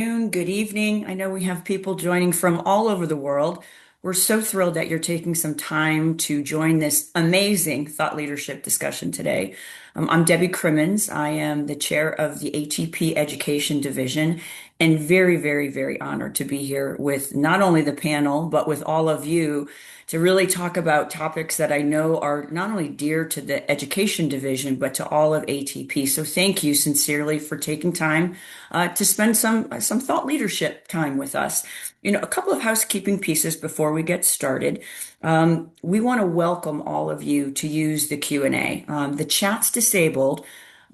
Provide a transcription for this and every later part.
Good evening. I know we have people joining from all over the world. We're so thrilled that you're taking some time to join this amazing thought leadership discussion today. I'm Debbie Crimmins. I am the chair of the ATP Education Division and very, very, very honored to be here with not only the panel, but with all of you to really talk about topics that I know are not only dear to the Education Division, but to all of ATP. So thank you sincerely for taking time to spend some thought leadership time with us. A couple of housekeeping pieces before we get started. We want to welcome all of you to use the Q&A. The chat's disabled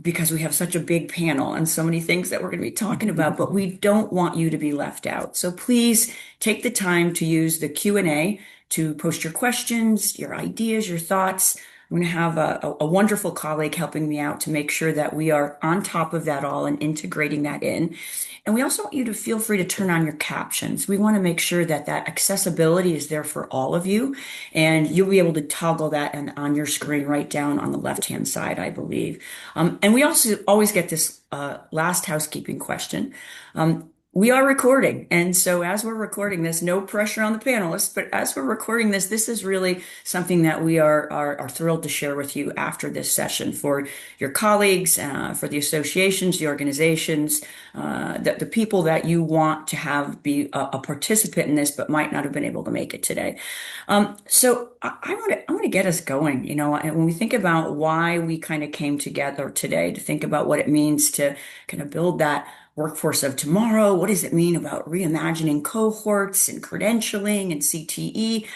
because we have such a big panel and so many things that we're going to be talking about, but we don't want you to be left out. So please take the time to use the Q&A to post your questions, your ideas, your thoughts. I'm going to have a wonderful colleague helping me out to make sure that we are on top of that all and integrating that in. And we also want you to feel free to turn on your captions. We want to make sure that that accessibility is there for all of you, and you'll be able to toggle that on your screen right down on the left-hand side, I believe. And we also always get this last housekeeping question. We are recording. And so as we're recording this, no pressure on the panelists, but as we're recording this, this is really something that we are thrilled to share with you after this session for your colleagues, for the associations, the organizations, the people that you want to have be a participant in this, but might not have been able to make it today. So I want to get us going, and when we think about why we kind of came together today to think about what it means to kind of build that workforce of tomorrow. What does it mean about reimagining cohorts and credentialing and CTE?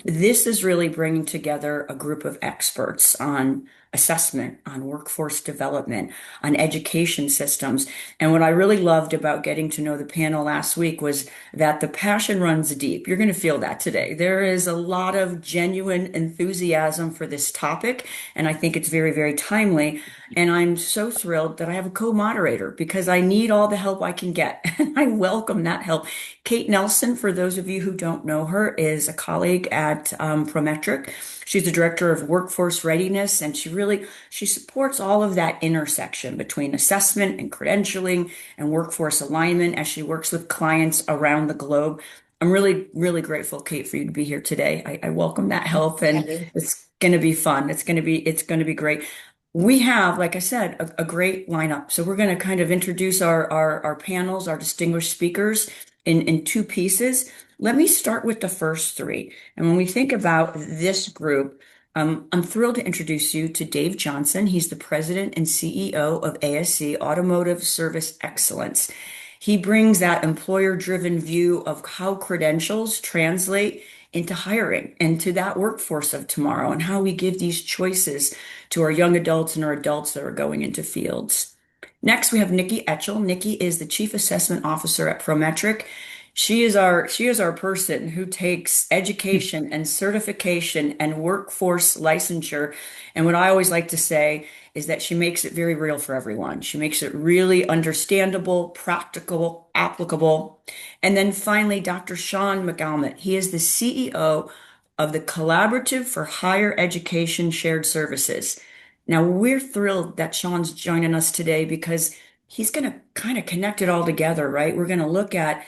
This is really bringing together a group of experts on assessment, on workforce development, on education systems. And what I really loved about getting to know the panel last week was that the passion runs deep. You're going to feel that today. There is a lot of genuine enthusiasm for this topic, and I think it's very, very timely. And I'm so thrilled that I have a co-moderator because I need all the help I can get. And I welcome that help. Kate Nelson, for those of you who don't know her, is a colleague at Prometric. She's the director of workforce readiness, and she supports all of that intersection between assessment and credentialing and workforce alignment as she works with clients around the globe. I'm really, really grateful, Kate, for you to be here today. I welcome that help, and it's going to be fun. It's going to be great. We have, like I said, a great lineup. So we're going to kind of introduce our panels, our distinguished speakers in two pieces. Let me start with the first three. And when we think about this group, I'm thrilled to introduce you to Dave Johnson. He's the president and CEO of ASC, Automotive Service Excellence. He brings that employer-driven view of how credentials translate into hiring and to that workforce of tomorrow and how we give these choices to our young adults and our adults that are going into fields. Next, we have Nikki Etchell. Nikki is the Chief Assessment Officer at Prometric. She is our person who takes education and certification and workforce licensure. And what I always like to say is that she makes it very real for everyone. She makes it really understandable, practical, applicable. And then finally, Dr. Sean McAlmont. He is the CEO of the Collaborative for Higher Education Shared Services. Now, we're thrilled that Sean's joining us today because he's going to kind of connect it all together, right? We're going to look at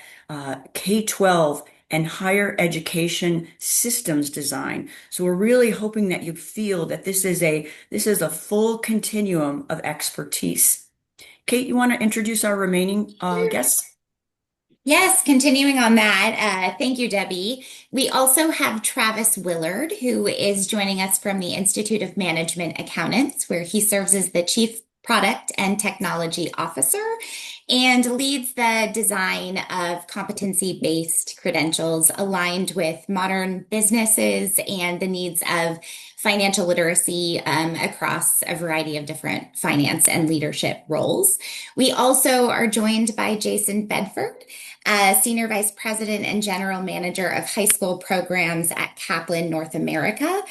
K-12 and higher education systems design. So we're really hoping that you feel that this is a full continuum of expertise. Kate, you want to introduce our remaining guests? Yes, continuing on that, thank you, Debbie. We also have Travis Willard, who is joining us from the Institute of Management Accountants, where he serves as the Chief Product and Technology Officer and leads the design of competency-based credentials aligned with modern businesses and the needs of financial literacy across a variety of different finance and leadership roles. We also are joined by Jason Bedford, Senior Vice President and General Manager of High School Programs at Kaplan North America.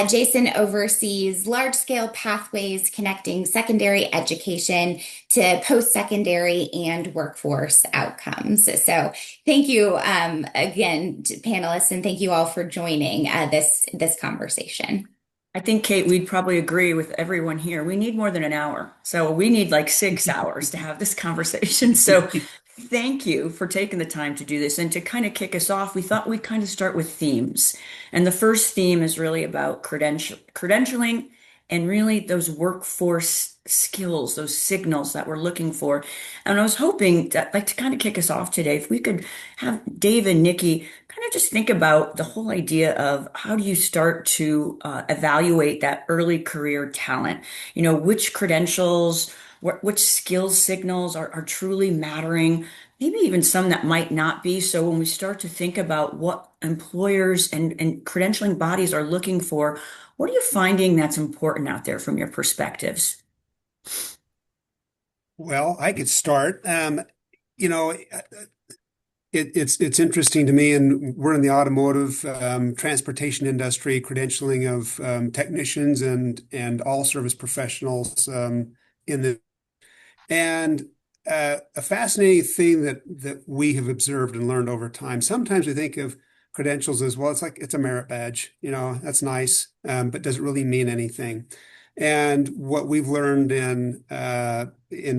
Jason oversees large-scale pathways connecting secondary education to post-secondary and workforce outcomes. So thank you again, panelists, and thank you all for joining this conversation. I think, Kate, we'd probably agree with everyone here. We need more than an hour. So we need like 6 hours to have this conversation. So Thank you for taking the time to do this. And to kind of kick us off, we thought we'd kind of start with themes. And the first theme is really about credentialing and really those workforce skills, those signals that we're looking for. And I was hoping that, like, to kind of kick us off today, if we could have Dave and Nikki kind of just think about the whole idea of how do you start to evaluate that early career talent? Which credentials, which skills signals are truly mattering, maybe even some that might not be. So when we start to think about what employers and credentialing bodies are looking for, what are you finding that's important out there from your perspectives? Well, I could start. You know, it's interesting to me, and we're in the automotive transportation industry, credentialing of technicians and all service professionals in the and a fascinating thing that we have observed and learned over time. Sometimes we think of credentials as well. It's like it's a merit badge, that's nice, but does it really mean anything? And what we've learned in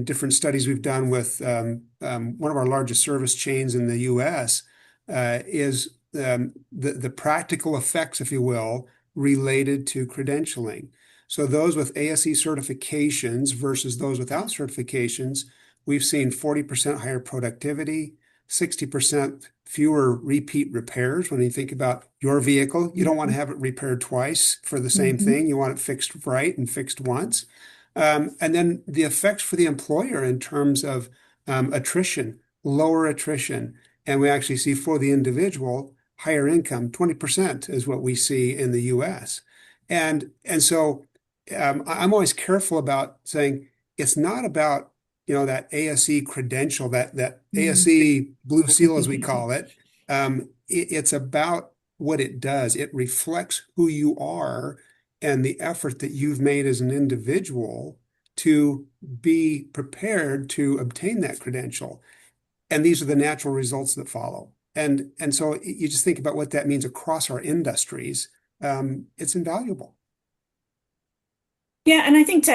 different studies we've done with one of our largest service chains in the U.S. Is the practical effects, if you will, related to credentialing. So those with ASE certifications versus those without certifications, we've seen 40% higher productivity, 60% fewer repeat repairs. When you think about your vehicle, you don't want to have it repaired twice for the same Mhm. thing. You want it fixed right and fixed once. And then the effects for the employer in terms of attrition, lower attrition. And we actually see for the individual, higher income, 20% is what we see in the US. And so I'm always careful about saying it's not about that ASE credential, that ASE blue seal as we call it. It's about what it does. It reflects who you are and the effort that you've made as an individual to be prepared to obtain that credential. And these are the natural results that follow. And so you just think about what that means across our industries. It's invaluable. Yeah, and I think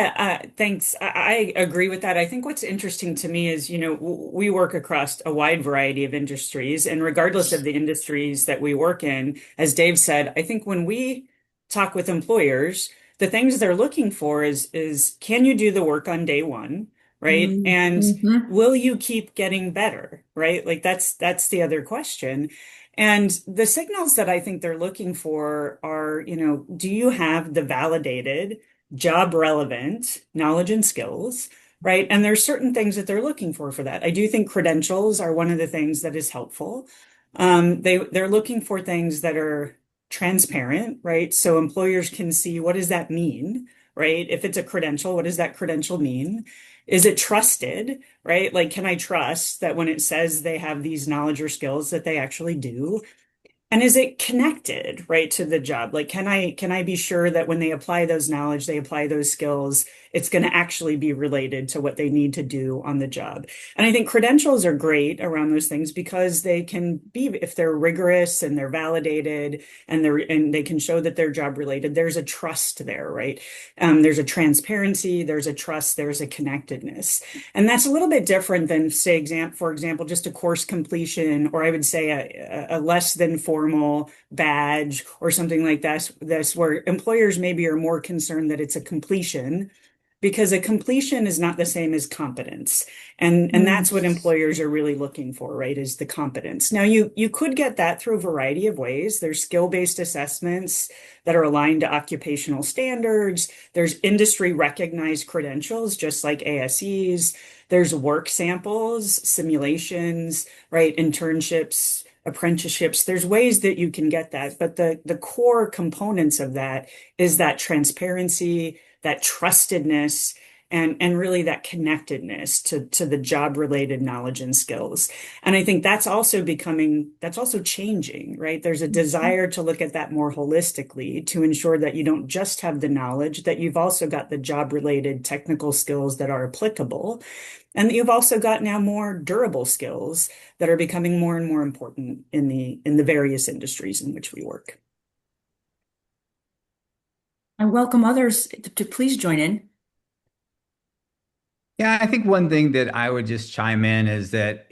thanks. I agree with that. I think what's interesting to me is, we work across a wide variety of industries, and regardless of the industries that we work in, as Dave said, I think when we talk with employers, the things they're looking for is can you do the work on day one, right? And Mm-hmm. will you keep getting better, right? Like that's the other question. And the signals that I think they're looking for are, do you have the validated job relevant knowledge and skills, right? And there's certain things that they're looking for that. I do think credentials are one of the things that is helpful. They're looking for things that are transparent, right? So employers can see what does that mean, right? If it's a credential, what does that credential mean? Is it trusted, right? Like, can I trust that when it says they have these knowledge or skills that they actually do? And is it connected, right, to the job? Like, can I be sure that when they apply those knowledge, they apply those skills, it's going to actually be related to what they need to do on the job? And I think credentials are great around those things because they can be, if they're rigorous and they're validated and they can show that they're job related, there's a trust there, right? There's a transparency, there's a trust, there's a connectedness. And that's a little bit different than, say, for example, just a course completion, or I would say a less than formal badge or something like that. This where employers maybe are more concerned that it's a completion because a completion is not the same as competence. And Mm. that's what employers are really looking for, right? Is the competence. Now you could get that through a variety of ways. There's skill-based assessments that are aligned to occupational standards. There's industry recognized credentials, just like ASEs. There's work samples, simulations, right? Internships, apprenticeships. There's ways that you can get that, but the core components of that is that transparency, that trustedness, and really that connectedness to the job related knowledge and skills. And I think that's also changing, right? There's a desire to look at that more holistically to ensure that you don't just have the knowledge, that you've also got the job related technical skills that are applicable. And you've also got now more durable skills that are becoming more and more important in the various industries in which we work. I welcome others to please join in. Yeah, I think one thing that I would just chime in is that,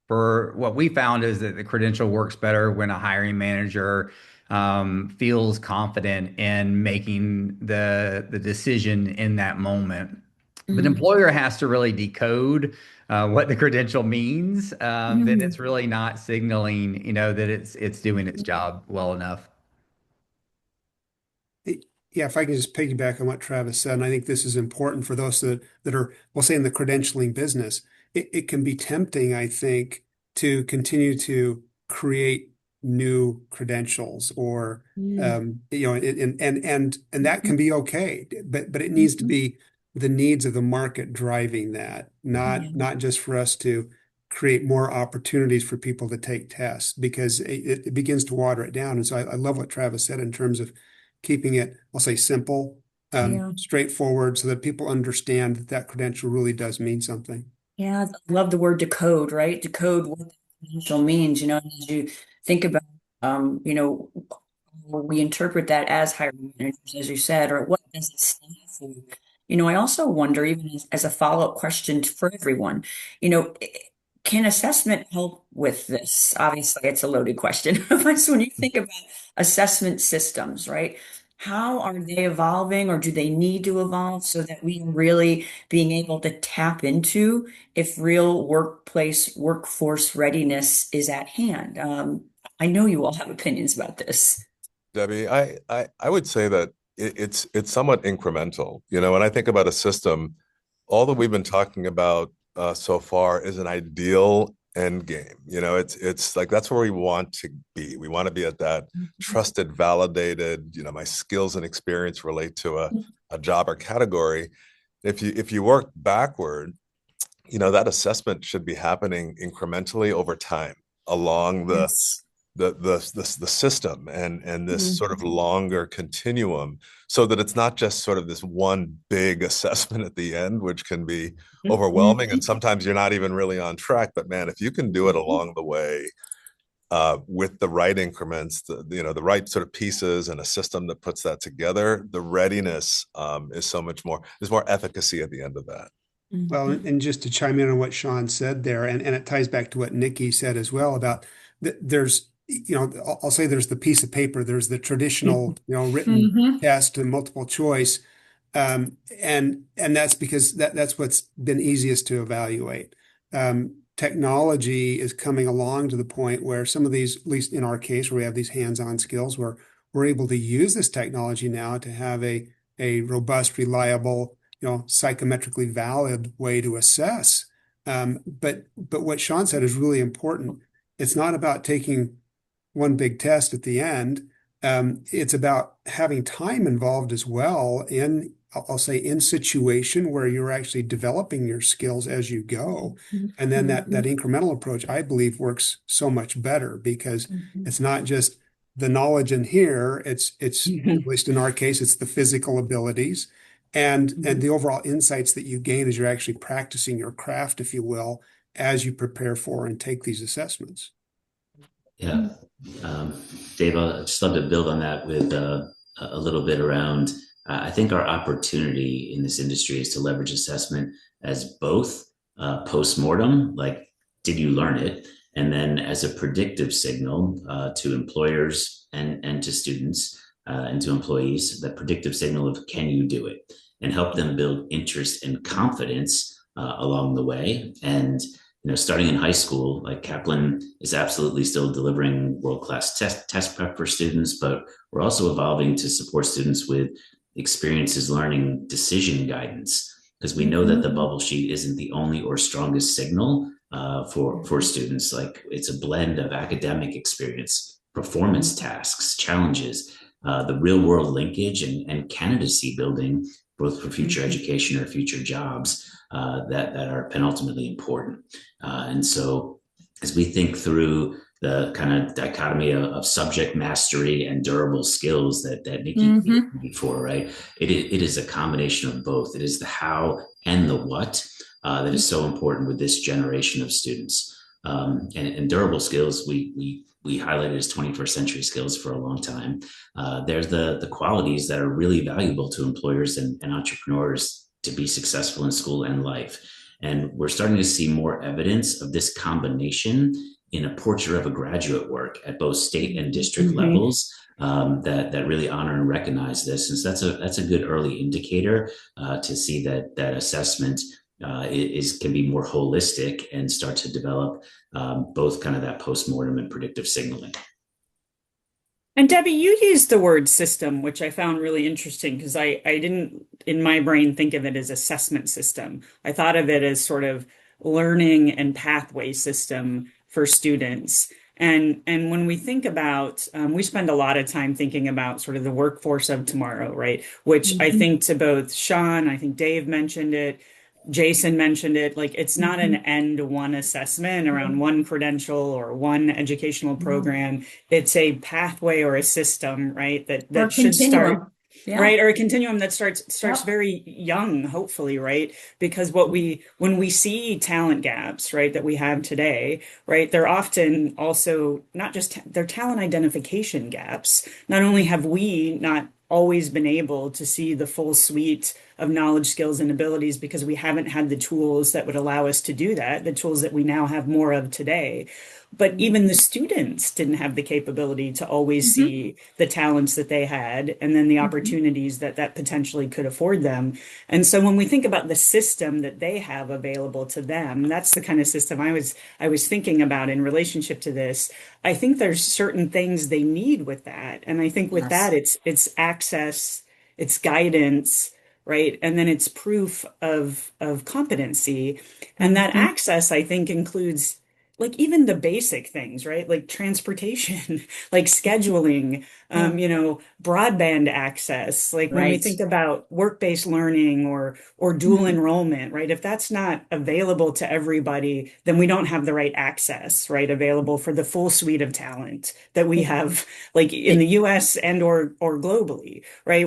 for what we found is that the credential works better when a hiring manager feels confident in making the decision in that moment. But the Mm, employer has to really decode what the credential means. Then mm, it's really not signaling, that it's doing its job well enough. Yeah, if I can just piggyback on what Travis said, and I think this is important for those that are, we'll say, in the credentialing business. It can be tempting, I think, to continue to create new credentials or mm, and that mhm, can be okay, but it needs to mhm. be the needs of the market driving that, Yeah, not just for us to create more opportunities for people to take tests because it begins to water it down. And so I love what Travis said in terms of keeping it, I'll say, simple, yeah. straightforward, so that people understand that that credential really does mean something. Yeah, I love the word decode, right? Decode what the potential means, as you think about, we interpret that as hiring managers, as you said, or what does it stand for? I also wonder, even as a follow-up question for everyone, you know, i- can assessment help with this? Obviously, it's a loaded question. But so when you think about assessment systems, right? How are they evolving, or do they need to evolve so that we are really being able to tap into if real workplace workforce readiness is at hand? I know you all have opinions about this. Debbie, I would say that it's somewhat incremental. When I think about a system, all that we've been talking about so far is an ideal end game. It's like that's where we want to be. We want to be at that trusted, validated, my skills and experience relate to a job or category. If you work backward, that assessment should be happening incrementally over time along the Yes. the the system and this sort of Mhm. longer continuum so that it's not just sort of this one big assessment at the end, which can be overwhelming and Mhm. sometimes you're not even really on track. But man, if you can do it Mhm. along the way with the right increments, the right sort of pieces and a system that puts that together, the readiness is so much more. There's more efficacy at the end of that. Well, Mhm. and just to chime in on what Sean said there, and it ties back to what Nikki said as well about there's, I'll say there's the piece of paper, there's the traditional, written Mhm. test and multiple choice. And that's because that's what's been easiest to evaluate. Technology is coming along to the point where some of these, at least in our case, where we have these hands-on skills, where we're able to use this technology now to have a robust, reliable, psychometrically valid way to assess. But what Sean said is really important. It's not about taking one big test at the end. It's about having time involved as well in, I'll say, in situation where you're actually developing your skills as you go. And then that Mhm. incremental approach, I believe, works so much better because Mhm. it's not just the knowledge in here, it's at Mhm. least in our case, it's the physical abilities and Mhm. the overall insights that you gain as you're actually practicing your craft, if you will, as you prepare for and take these assessments. Yeah. Dave, I'd just love to build on that with a little bit around. I think our opportunity in this industry is to leverage assessment as both post-mortem, like, did you learn it? And then as a predictive signal to employers and to students and to employees, the predictive signal of can you do it? And help them build interest and confidence along the way. And starting in high school, like Kaplan is absolutely still delivering world-class test prep for students, but we're also evolving to support students with experiences learning decision guidance because we know that the Mhm. bubble sheet isn't the only or strongest signal for Mhm. students. Like it's a blend of academic experience, performance tasks, challenges, the real world linkage, and candidacy building, both for future Mhm. education or future jobs that are penultimately important. And so, as we think through the kind of dichotomy of subject mastery and durable skills that Nikki Mhm. before, right? It is a combination of both. It is the how and the what that is so important with this generation of students. And durable skills, we highlighted as 21st century skills for a long time. There's the qualities that are really valuable to employers and entrepreneurs to be successful in school and life. And we're starting to see more evidence of this combination in a portrait of a graduate work at both state and district levels, that really honor and recognize this. And so that's a good early indicator to see that assessment can be more holistic and start to develop both kind of that postmortem and predictive signaling. And Debbie, you used the word system, which I found really interesting because I didn't, in my brain, think of it as assessment system. I thought of it as sort of learning and pathway system for students. And when we think about, we spend a lot of time thinking about sort of the workforce of tomorrow, right? Which I think to both Sean, I think Dave mentioned it, Jason mentioned it, like it's not an end one assessment around one credential or one educational program. It's a pathway or a system, right? That should start, right? Or a continuum that starts very young, hopefully, right? Because when we see talent gaps, right, that we have today, right, they're often also not just they're talent identification gaps. Not only have we not always been able to see the full suite of knowledge, skills, and abilities because we haven't had the tools that would allow us to do that, the tools that we now have more of today. But even the students didn't have the capability to always see the talents that they had and then the opportunities that potentially could afford them. And so when we think about the system that they have available to them, that's the kind of system I was thinking about in relationship to this. I think there's certain things they need with that. And I think with that, it's access, it's guidance, right? And then it's proof of competency. And that access, I think, includes like even the basic things, right? Like transportation, like scheduling, broadband access. Like when we think about work-based learning or dual enrollment, right? If that's not available to everybody, then we don't have the right access, right? Available for the full suite of talent that we have, like in the US and or globally, right?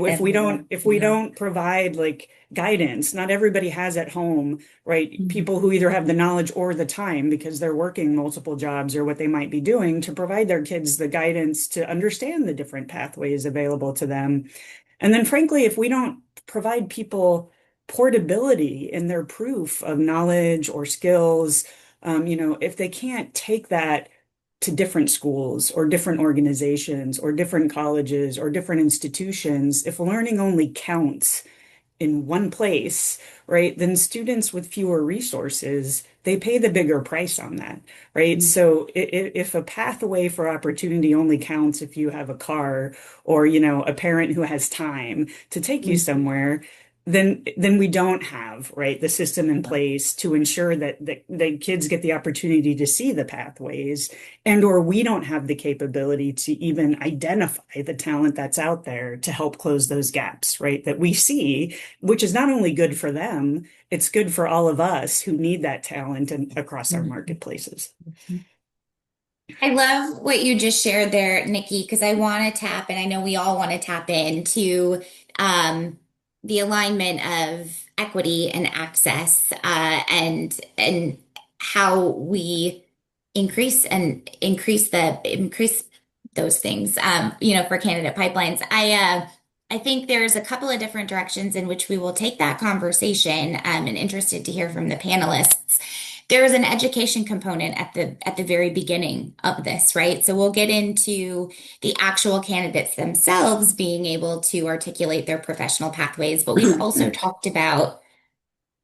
If we don't provide like guidance, not everybody has at home, right? People who either have the knowledge or the time because they're working multiple jobs or what they might be doing to provide their kids the guidance to understand the different pathways available to them. And then, frankly, if we don't provide people portability in their proof of knowledge or skills, if they can't take that to different schools or different organizations or different colleges or different institutions, if learning only counts in one place, right, then students with fewer resources, they pay the bigger price on that, right? So if a pathway for opportunity only counts if you have a car or, a parent who has time to take you somewhere, then we don't have, right, the system in place to ensure that kids get the opportunity to see the pathways or we don't have the capability to even identify the talent that's out there to help close those gaps, right, that we see, which is not only good for them, it's good for all of us who need that talent and across our marketplaces. I love what you just shared there, Nikki, because I want to tap, and I know we all want to tap into the alignment of equity and access, and how we increase those things, for candidate pipelines. I think there's a couple of different directions in which we will take that conversation, and interested to hear from the panelists. There is an education component at the very beginning of this, right? So we'll get into the actual candidates themselves being able to articulate their professional pathways, but we've also talked about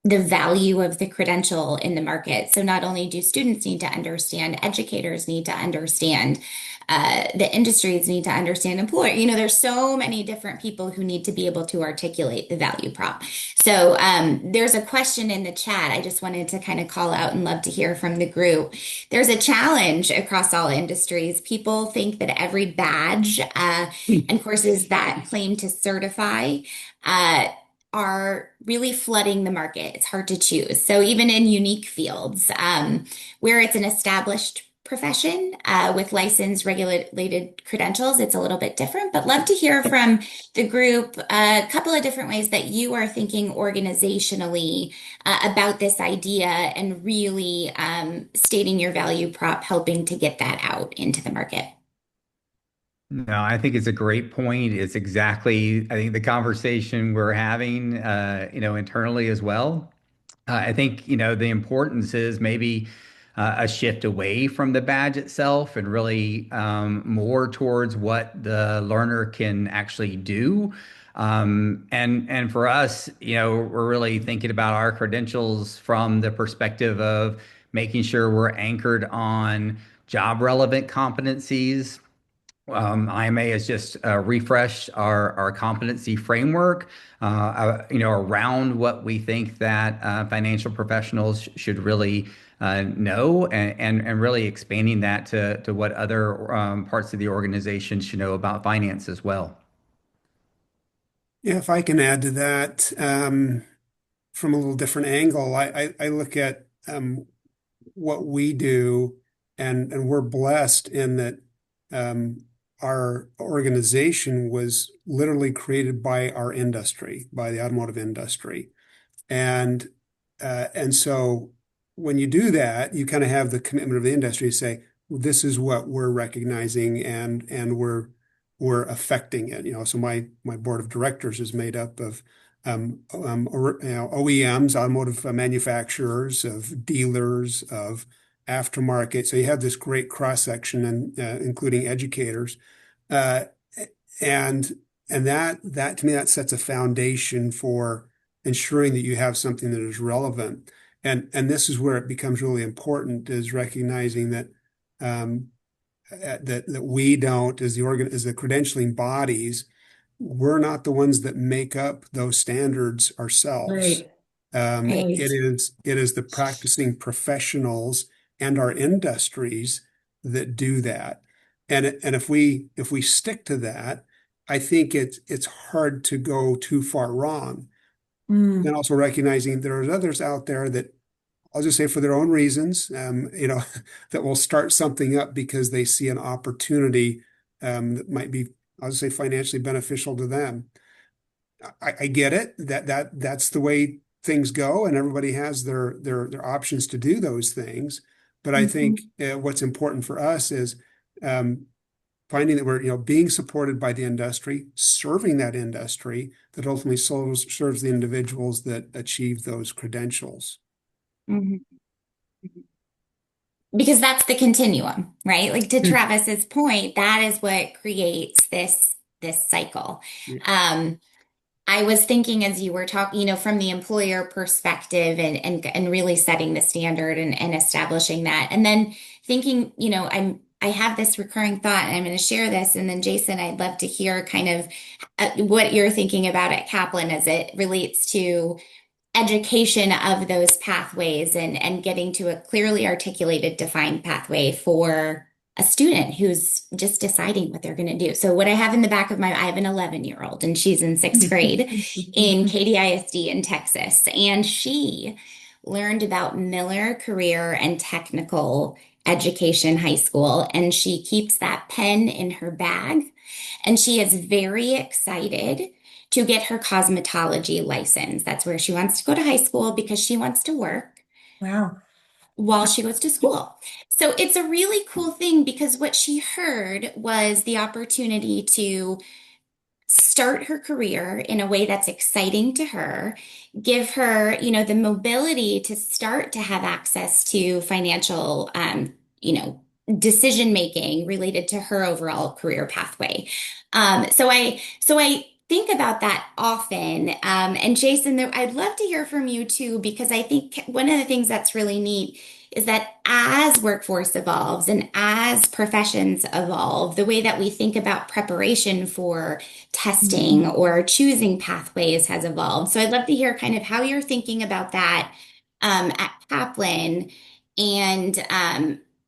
the value of the credential in the market. So not only do students need to understand, educators need to understand, the industries need to understand, employers. There's so many different people who need to be able to articulate the value prop. So there's a question in the chat I just wanted to kind of call out and love to hear from the group. There's a challenge across all industries. People think that every badge and courses that claim to certify are really flooding the market. It's hard to choose. So even in unique fields, where it's an established profession with licensed regulated credentials, it's a little bit different, but love to hear from the group a couple of different ways that you are thinking organizationally about this idea and really stating your value prop, helping to get that out into the market. No, I think it's a great point. It's exactly, I think the conversation we're having, internally as well. I think, the importance is maybe a shift away from the badge itself and really more towards what the learner can actually do. And for us, we're really thinking about our credentials from the perspective of making sure we're anchored on job relevant competencies. IMA has just refreshed our competency framework, around what we think that financial professionals should really know, and really expanding that to what other parts of the organization should know about finance as well. Yeah, if I can add to that, from a little different angle, I look at what we do, and we're blessed in that our organization was literally created by our industry, by the automotive industry. And and so when you do that, you kind of have the commitment of the industry to say, well, this is what we're recognizing, and we're affecting it. So my board of directors is made up of OEMs, automotive manufacturers, of dealers, of aftermarket. So you have this great cross section, and including educators, uh, and that to me, that sets a foundation for ensuring that you have something that is relevant. And this is where it becomes really important, is recognizing that that we don't, as the credentialing bodies, we're not the ones that make up those standards ourselves. Right. It Right. is the practicing professionals and our industries that do that. And if we stick to that, I think it's hard to go too far wrong. And Mm, also recognizing there are others out there that, I'll just say, for their own reasons, that will start something up because they see an opportunity that might be, I'll just say, financially beneficial to them. I get it, that's the way things go, and everybody has their options to do those things. But I think mhm, what's important for us is finding that we're being supported by the industry, serving that industry that ultimately serves the individuals that achieve those credentials. Mhm. Because that's the continuum, right? Like to Hmm. Travis's point, that is what creates this cycle. Yeah. Um, I was thinking as you were talking, from the employer perspective and really setting the standard and establishing that. And then thinking, I have this recurring thought and I'm going to share this. And then Jason, I'd love to hear kind of what you're thinking about at Kaplan as it relates to education of those pathways and getting to a clearly articulated, defined pathway for a student who's just deciding what they're going to do. So what I have in the back of I have an 11-year-old and she's in sixth grade in KDISD in Texas. And she learned about Miller Career and Technical Education High School. And she keeps that pen in her bag. And she is very excited to get her cosmetology license. That's where she wants to go to high school because she wants to work wow. while she goes to school. So it's a really cool thing because what she heard was the opportunity to start her career in a way that's exciting to her, give her, the mobility to start to have access to financial, decision making related to her overall career pathway. So I think about that often. And Jason, I'd love to hear from you too, because I think one of the things that's really neat is that as workforce evolves and as professions evolve, the way that we think about preparation for testing Mhm. or choosing pathways has evolved. So I'd love to hear kind of how you're thinking about that at Kaplan and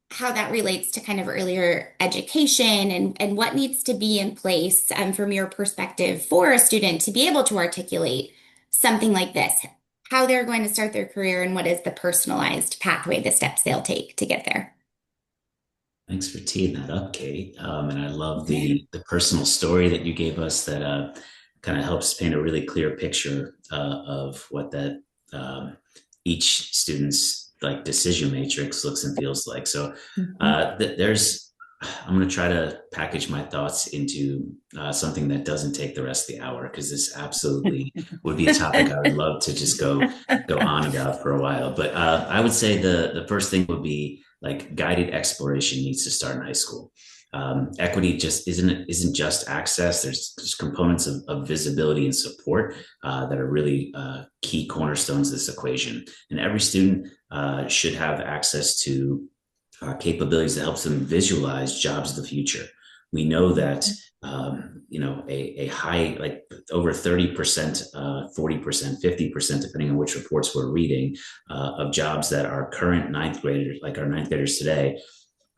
how that relates to kind of earlier education and what needs to be in place from your perspective for a student to be able to articulate something like this, how they're going to start their career and what is the personalized pathway, the steps they'll take to get there. Thanks for teeing that up, Kate. And I love the personal story that you gave us that kind of helps paint a really clear picture of what that each student's like decision matrix looks and feels like. So Mhm. there's I'm going to try to package my thoughts into something that doesn't take the rest of the hour, because this absolutely would be a topic I would love to just go on about for a while. But I would say the first thing would be like guided exploration needs to start in high school. Equity just isn't just access. There's components of visibility and support that are really key cornerstones of this equation. And every student should have access to capabilities that helps them visualize jobs of the future. We know that a high, like over 30%, 40%, 50%, depending on which reports we're reading, of jobs that our current ninth graders, like our ninth graders today,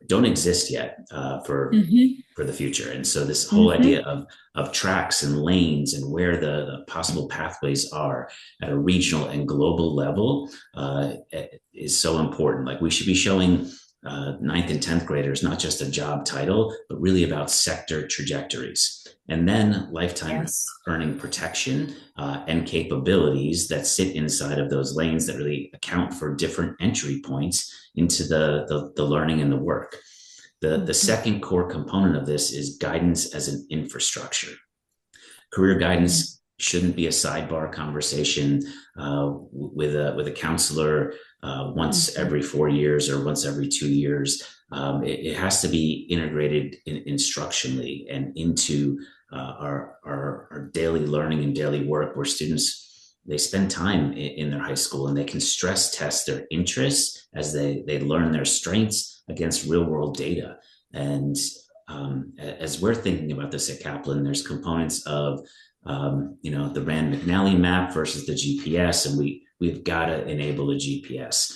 don't exist yet for the future. And so this whole idea of tracks and lanes and where the possible pathways are at a regional and global level is so important. Like we should be showing ninth and 10th graders not just a job title, but really about sector trajectories. And then lifetime earning protection and capabilities that sit inside of those lanes that really account for different entry points into the learning and the work. The second core component of this is guidance as an infrastructure. Career guidance shouldn't be a sidebar conversation with a counselor once every 4 years or once every 2 years. It has to be integrated instructionally and into our daily learning and daily work, where students, they spend time in their high school and they can stress test their interests as they learn their strengths against real world data. And as we're thinking about this at Kaplan, there's components of the Rand McNally map versus the GPS, and we've got to enable a GPS.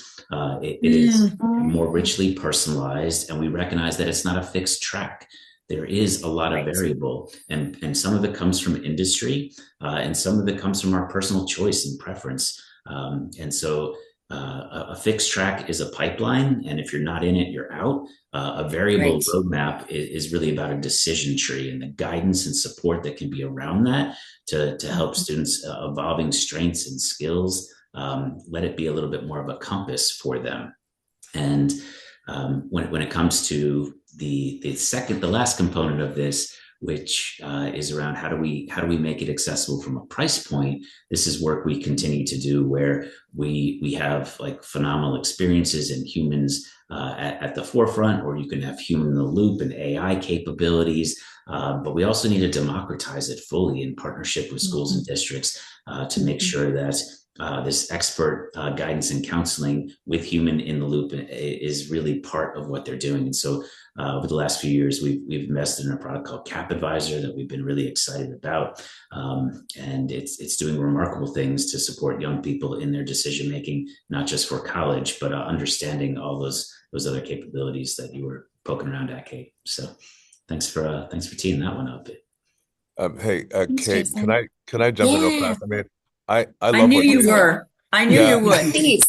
It is more richly personalized, and we recognize that it's not a fixed track. There is a lot of variable, and some of it comes from industry, and some of it comes from our personal choice and preference. And so a fixed track is a pipeline, and if you're not in it, you're out. A variable roadmap is really about a decision tree and the guidance and support that can be around that to help students evolving strengths and skills. Let it be a little bit more of a compass for them. And when it comes to the last component of this, which is around how do we make it accessible from a price point. This is work we continue to do, where we have like phenomenal experiences and humans at the forefront, or you can have human in the loop and AI capabilities. But we also need to democratize it fully in partnership with schools and districts to make sure that this expert guidance and counseling with human in the loop is really part of what they're doing. And so over the last few years, we've invested in a product called Cap Advisor that we've been really excited about. And it's doing remarkable things to support young people in their decision making, not just for college, but understanding all those other capabilities that you were poking around at, Kate. So thanks for teeing that one up. Hey, Thanks, Kate, Jason. can I jump in real fast? I mean, I I love knew what you Jason, were. I knew yeah, you would. Please.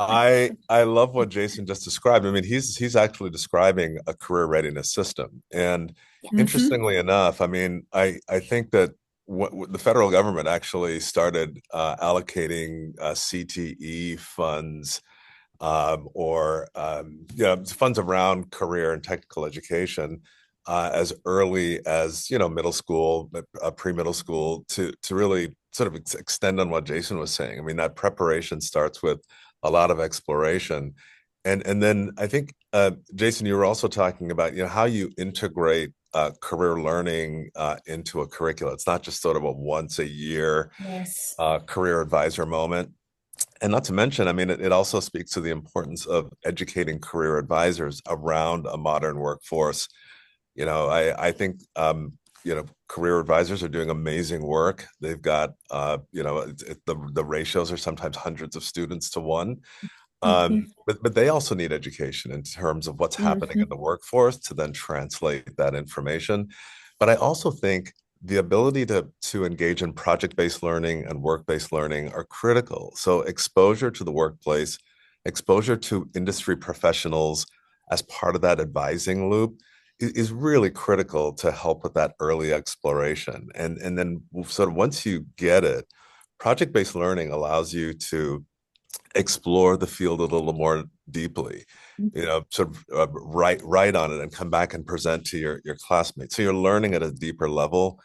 I love what Jason just described. I mean, he's actually describing a career readiness system. And interestingly enough, I mean, I think that the federal government actually started allocating CTE funds funds around career and technical education as early as middle school, pre-middle school, to really sort of extend on what Jason was saying. I mean, that preparation starts with a lot of exploration, and then I think Jason, you were also talking about how you integrate career learning into a curricula. It's not just sort of a once a year career advisor moment. And not to mention, I mean, it also speaks to the importance of educating career advisors around a modern workforce. I think, career advisors are doing amazing work. They've got, the ratios are sometimes hundreds of students to one. But they also need education in terms of what's happening in the workforce to then translate that information. But I also think the ability to engage in project-based learning and work-based learning are critical. So exposure to the workplace, exposure to industry professionals as part of that advising loop is really critical to help with that early exploration. And then sort of once you get it, project-based learning allows you to explore the field a little more deeply, sort of write on it and come back and present to your classmates. So you're learning at a deeper level,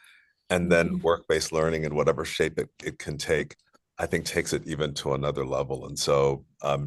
and then work-based learning in whatever shape it can take, I think takes it even to another level. And so,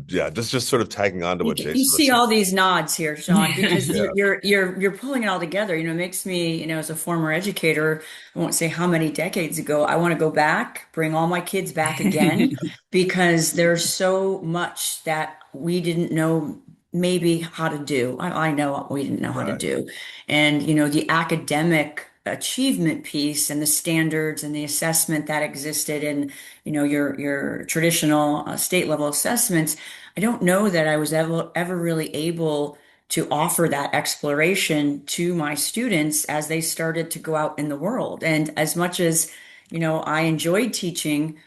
yeah, just sort of tagging on to what You Jason was see saying. all these nods here, Sean, because Yeah, you're pulling it all together. It makes me, as a former educator, I won't say how many decades ago, I want to go back, bring all my kids back again, because there's so much that we didn't know maybe how to do. I know we didn't know how to right. do. And, the academic achievement piece and the standards and the assessment that existed in, your traditional state level assessments. I don't know that I was ever really able to offer that exploration to my students as they started to go out in the world. And as much as, I enjoyed teaching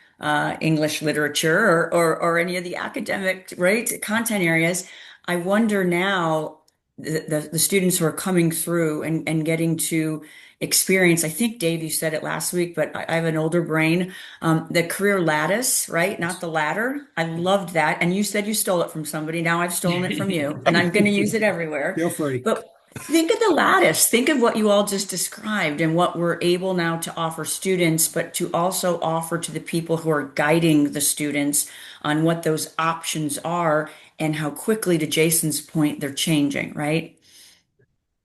English literature or any of the academic, right, content areas, I wonder now the students who are coming through and getting to experience. I think, Dave, you said it last week, but I have an older brain. The career lattice, right? Not the ladder. I loved that. And you said you stole it from somebody. Now I've stolen it from you, and I'm going to use it everywhere. Feel free. But think of the lattice. Think of what you all just described and what we're able now to offer students, but to also offer to the people who are guiding the students on what those options are and how quickly, to Jason's point, they're changing, right?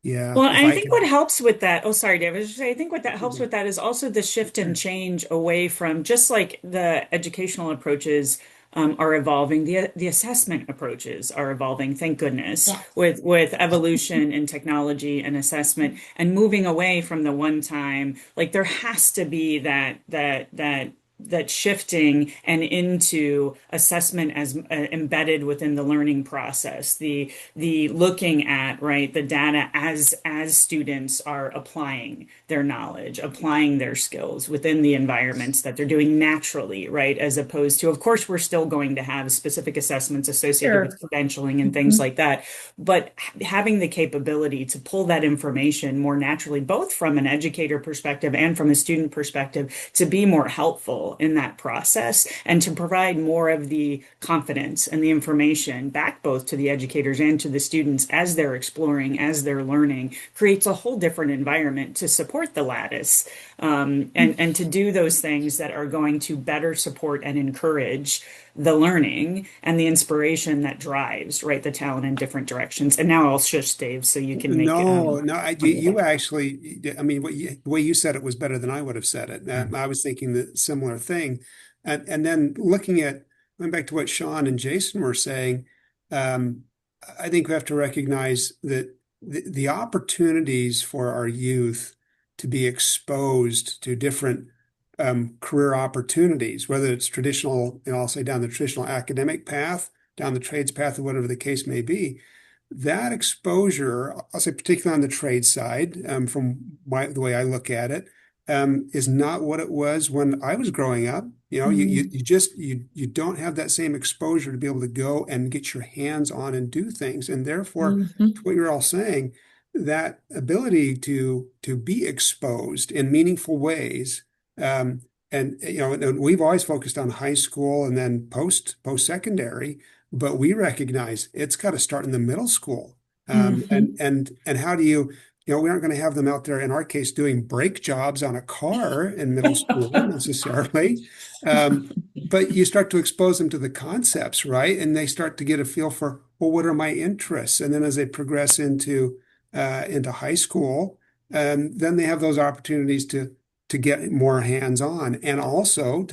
Yeah, Well, if I I think what can. helps with that, oh, sorry, Dave, I was just saying, I think what that helps with that is also the shift and change away from just like the educational approaches are evolving, the assessment approaches are evolving, thank goodness, Yes. with evolution in technology and assessment and moving away from the one time, like there has to be that shifting and into assessment as embedded within the learning process, the looking at, right, the data as students are applying their knowledge, applying their skills within the environments that they're doing naturally, right, as opposed to, of course, we're still going to have specific assessments associated with Sure. credentialing and things like that, but having the capability to pull that information more naturally, both from an educator perspective and from a student perspective, to be more helpful in that process and to provide more of the confidence and the information back both to the educators and to the students as they're exploring, as they're learning, creates a whole different environment to support the lattice, and to do those things that are going to better support and encourage the learning and the inspiration that drives, right, the talent in different directions. And now I'll shush Dave so you can make No, you actually, I mean, the way you said it was better than I would have said it. I was thinking the similar thing. And then going back to what Sean and Jason were saying, um, I think we have to recognize that the opportunities for our youth to be exposed to different career opportunities, whether it's traditional, I'll say down the traditional academic path, down the trades path, or whatever the case may be, that exposure, I'll say particularly on the trade side, the way I look at it, is not what it was when I was growing up. You don't have that same exposure to be able to go and get your hands on and do things. And therefore, to Mhm. what you're all saying, that ability to be exposed in meaningful ways, and we've always focused on high school and then post-secondary, but we recognize it's got to start in the middle school. Mhm. And how do we aren't going to have them out there, in our case, doing brake jobs on a car in middle school necessarily. But you start to expose them to the concepts, right? And they start to get a feel for, well, what are my interests? And then as they progress into high school, then they have those opportunities to get more hands-on, and also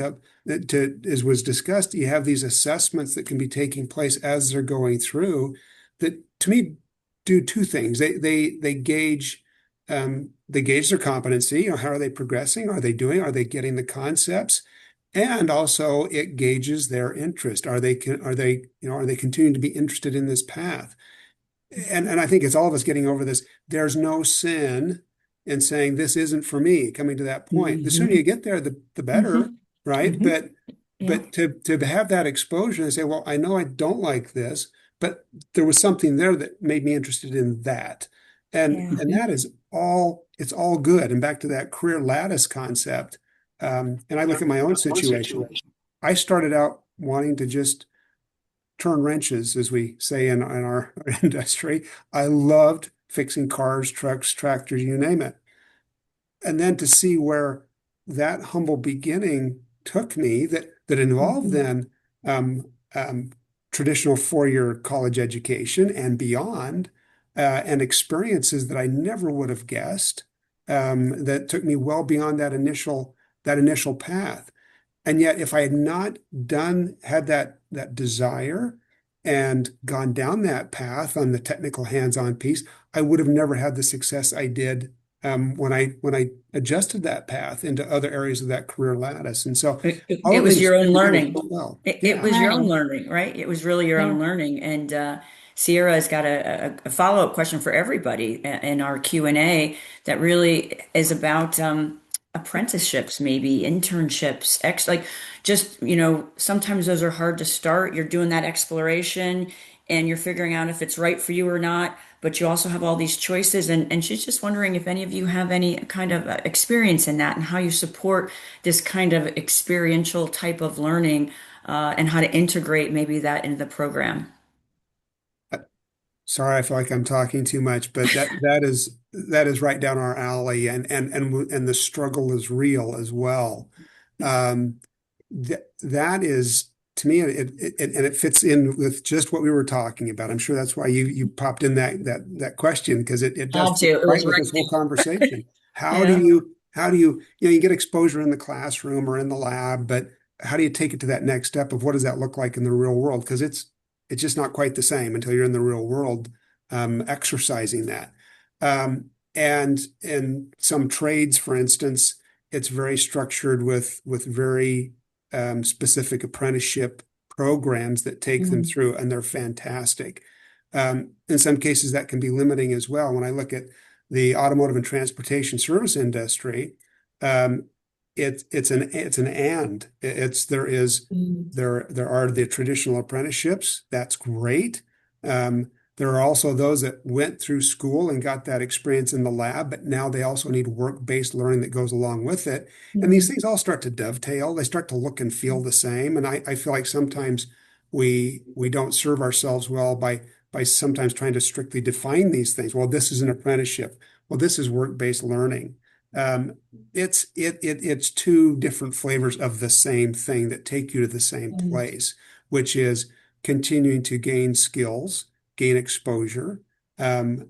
as was discussed, you have these assessments that can be taking place as they're going through that, to me, do two things. They gauge their competency. How are they progressing? Are they getting the concepts? And also it gauges their interest. Are they continuing to be interested in this path? And I think it's all of us getting over this. There's no sin in saying this isn't for me, coming to that point. The sooner you Mhm. get there, the better, Mhm. right? Mhm. But Yeah. but to have that exposure and say, well, I know I don't like this, but there was something there that made me interested in that. And Yeah. and that is all, it's all good. And back to that career lattice concept. And I look at my own situation. I started out wanting to just turn wrenches, as we say in our industry. I loved fixing cars, trucks, tractors, you name it. And then to see where that humble beginning took me, that involved then um, um, traditional four-year college education and beyond, and experiences that I never would have guessed, that took me well beyond that initial path. And yet, if I had not had that desire and gone down that path on the technical hands-on piece, I would have never had the success I did, when I adjusted that path into other areas of that career lattice. And so all It of was things your own came together learning. so well. It Yeah. was your own Learning. learning, right? It was really your Yeah. own learning. And Sierra has got a follow-up question for everybody in our Q&A that really is about apprenticeships, maybe internships, like just, sometimes those are hard to start. You're doing that exploration and you're figuring out if it's right for you or not, but you also have all these choices. And she's just wondering if any of you have any kind of experience in that and how you support this kind of experiential type of learning, and how to integrate maybe that into the program. Sorry, I feel like I'm talking too much, but that is right down our alley, and the struggle is real as well. Um, that is, to me, it fits in with just what we were talking about. I'm sure that's why you popped in that question, because it does Had to. fit It right was with right this whole conversation. How do there. you get exposure in the classroom or in the lab, but how do you take it to that next step of what does that look like in the real world? Because it's just not quite the same until you're in the real world, exercising that. And in some trades, for instance, it's very structured with very specific apprenticeship programs that take them Mhm. through, and they're fantastic. In some cases, that can be limiting as well. When I look at the automotive and transportation service industry, um, it's an and it's there is Mhm. there are the traditional apprenticeships. That's great. There are also those that went through school and got that experience in the lab, but now they also need work-based learning that goes along with it. And these Mhm. things all start to dovetail. They start to look and feel the same. And I feel like sometimes we don't serve ourselves well by sometimes trying to strictly define these things. Well, this is an apprenticeship. Well, this is work-based learning. Um, it's two different flavors of the same thing that take you to the same Mhm. place, which is continuing to gain skills, gain exposure, and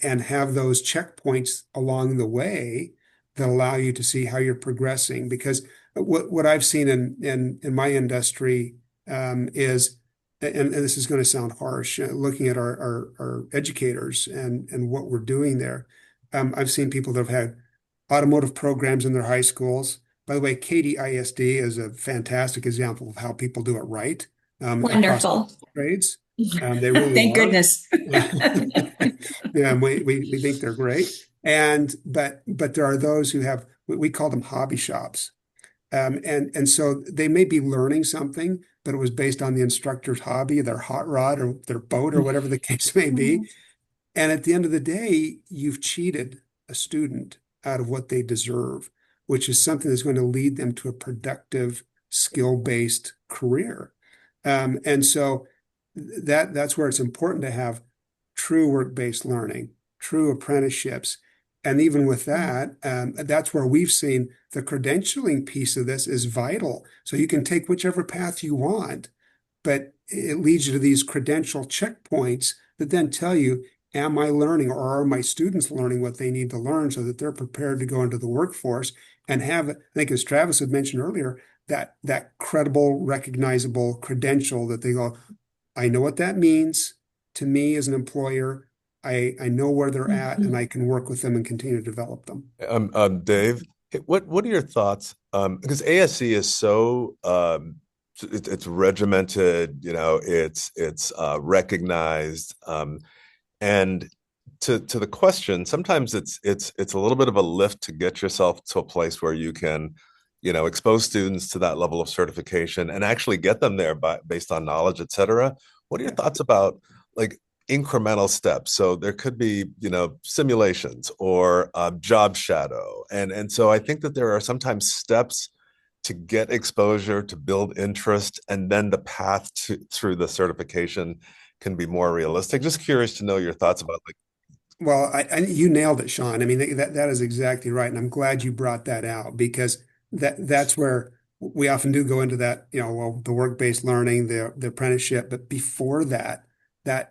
have those checkpoints along the way that allow you to see how you're progressing. Because what I've seen in my industry, is, and this is going to sound harsh, looking at our educators and what we're doing there. I've seen people that have had automotive programs in their high schools. By the way, Katy ISD is a fantastic example of how people do it right, across all Wonderful. trades. They really Thank are. goodness. Yeah, we think they're great. But there are those who have, we call them hobby shops. And so they may be learning something, but it was based on the instructor's hobby, their hot rod or their boat or whatever the case may be. Mhm. And at the end of the day, you've cheated a student out of what they deserve, which is something that's going to lead them to a productive, skill-based career. And so that's where it's important to have true work-based learning, true apprenticeships. And even with that, that's where we've seen the credentialing piece of this is vital. So you can take whichever path you want, but it leads you to these credential checkpoints that then tell you, am I learning, or are my students learning what they need to learn so that they're prepared to go into the workforce and have, I think as Travis had mentioned earlier, that credible, recognizable credential that they go, I know what that means to me as an employer. I know where they're at, and Mhm. I can work with them and continue to develop them. Dave, what are your thoughts? Because ASC is so it's regimented, it's recognized, and to the question, sometimes it's a little bit of a lift to get yourself to a place where you can, expose students to that level of certification and actually get them there based on knowledge, et cetera. What are your Yeah. thoughts about like incremental steps? So there could be, simulations or job shadow, and so I think that there are sometimes steps to get exposure, to build interest, and then the path through the certification can be more realistic. Just curious to know your thoughts about like, Well, you nailed it, Sean. I mean, that is exactly right, and I'm glad you brought that out because that's where we often do go into that, well, the work-based learning, the apprenticeship, but before that, that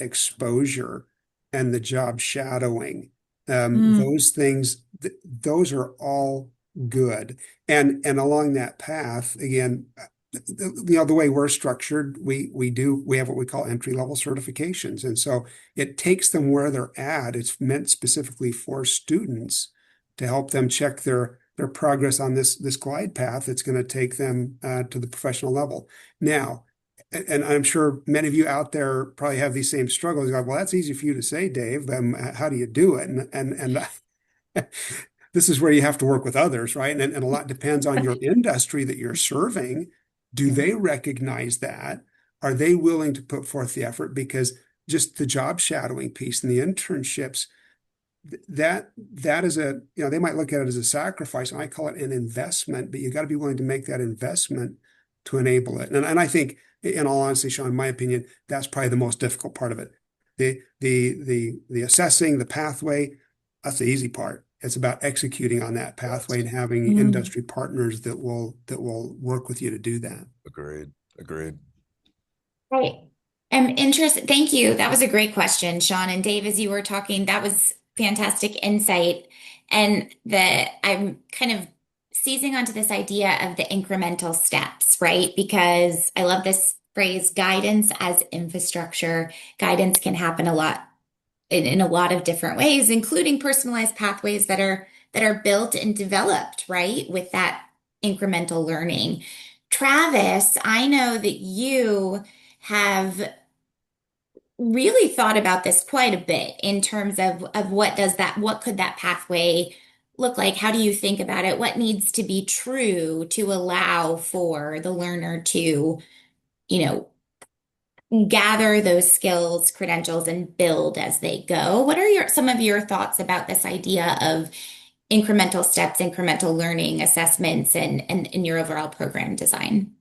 exposure and the job shadowing, Mm, those things, those are all good. And along that path, again, the way we're structured, we have what we call entry-level certifications, and so it takes them where they're at. It's meant specifically for students to help them check their progress on this glide path that's going to take them to the professional level. Now, and I'm sure many of you out there probably have these same struggles. You're like, well, that's easy for you to say, Dave. How do you do it? And this is where you have to work with others, right? And a lot depends on your industry that you're serving. Do yeah. they recognize that? Are they willing to put forth the effort? Because just the job shadowing piece and the internships, that is they might look at it as a sacrifice. And I call it an investment, but you got to be willing to make that investment to enable it. And I think, in all honesty, Sean, in my opinion, that's probably the most difficult part of it. The assessing, the pathway, that's the easy part. It's about executing on that pathway and having Mm. industry partners that will work with you to do that. agreed, agreed. Right. I'm interested. Thank you. That was a great question, Sean and Dave, as you were talking. That was fantastic insight. And I'm kind of seizing onto this idea of the incremental steps, right? Because I love this phrase, guidance as infrastructure. Guidance can happen a lot in a lot of different ways, including personalized pathways that are built and developed, right? With that incremental learning. Travis, I know that you have really thought about this quite a bit in terms of what could that pathway look like? How do you think about it? What needs to be true to allow for the learner to, you know, gather those skills, credentials, and build as they go? What are some of your thoughts about this idea of incremental steps, incremental learning assessments, and in your overall program design?